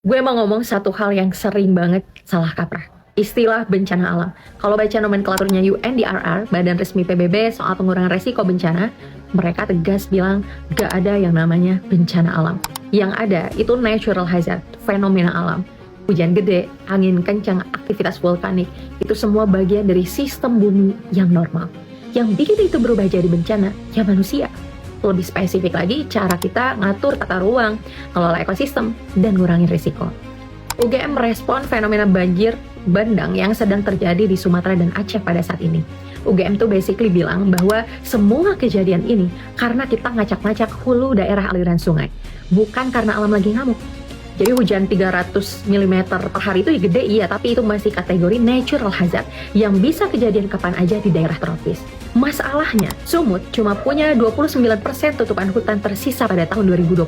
Gue mau ngomong satu hal yang sering banget salah kaprah. Istilah bencana alam. Kalau baca nomenklaturnya UNDRR, Badan Resmi PBB soal pengurangan resiko bencana, mereka tegas bilang gak ada yang namanya bencana alam. Yang ada itu natural hazard, fenomena alam. Hujan gede, angin kencang, aktivitas vulkanik, itu semua bagian dari sistem bumi yang normal. Yang bikin itu berubah jadi bencana, ya manusia. Lebih spesifik lagi, cara kita ngatur tata ruang, kelola ekosistem, dan ngurangin risiko. UGM merespon fenomena banjir bandang yang sedang terjadi di Sumatera dan Aceh pada saat ini. UGM tuh basically bilang bahwa semua kejadian ini karena kita ngacak-ngacak hulu daerah aliran sungai, bukan karena alam lagi ngamuk. Jadi hujan 300 mm per hari itu gede iya, tapi itu masih kategori natural hazard yang bisa kejadian kapan aja di daerah tropis. Masalahnya, Sumut cuma punya 29% tutupan hutan tersisa pada tahun 2020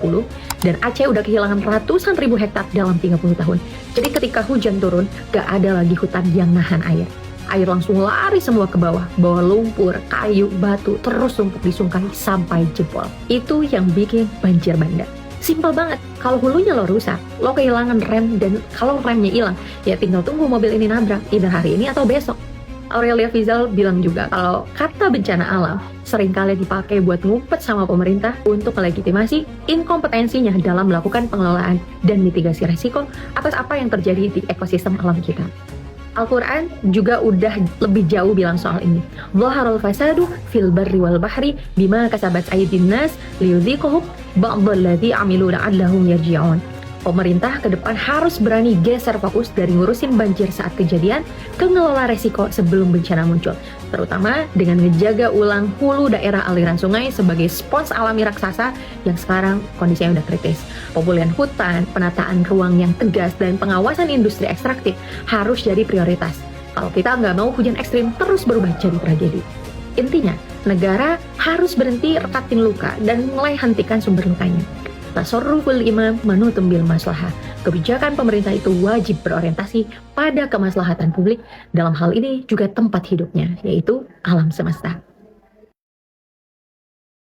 dan Aceh udah kehilangan ratusan ribu hektar dalam 30 tahun. Jadi ketika hujan turun, gak ada lagi hutan yang nahan air. Air langsung lari semua ke bawah, bawa lumpur, kayu, batu, terus tumpuk di sungai sampai jebol. Itu yang bikin banjir bandang. Simpel banget, kalau hulunya lo rusak, lo kehilangan rem, dan kalau remnya hilang, ya tinggal tunggu mobil ini nabrak, either hari ini atau besok. Aurelia Fizal bilang juga kalau kata bencana alam seringkali dipakai buat ngumpet sama pemerintah untuk melegitimasi inkompetensinya dalam melakukan pengelolaan dan mitigasi resiko atas apa yang terjadi di ekosistem alam kita. Al-Quran juga udah lebih jauh bilang soal ini. Zaharul fasadu fil barri wal bahri bima kasabat aydin nas liyudhiquhum ba'dalladzi amilu la'allahum yarji'un. Pemerintah ke depan harus berani geser fokus dari ngurusin banjir saat kejadian ke ngelola resiko sebelum bencana muncul, terutama dengan ngejaga ulang hulu daerah aliran sungai sebagai spons alami raksasa yang sekarang kondisinya udah kritis. Pemulihan hutan, penataan ruang yang tegas, dan pengawasan industri ekstraktif harus jadi prioritas. Kalau kita nggak mau hujan ekstrim terus berubah jadi tragedi. Intinya, negara harus berhenti rekatin luka dan mulai hentikan sumber lukanya. Tasarruful imam manutum bil maslahah. Kebijakan pemerintah itu wajib berorientasi pada kemaslahatan publik, dalam hal ini juga tempat hidupnya, yaitu alam semesta.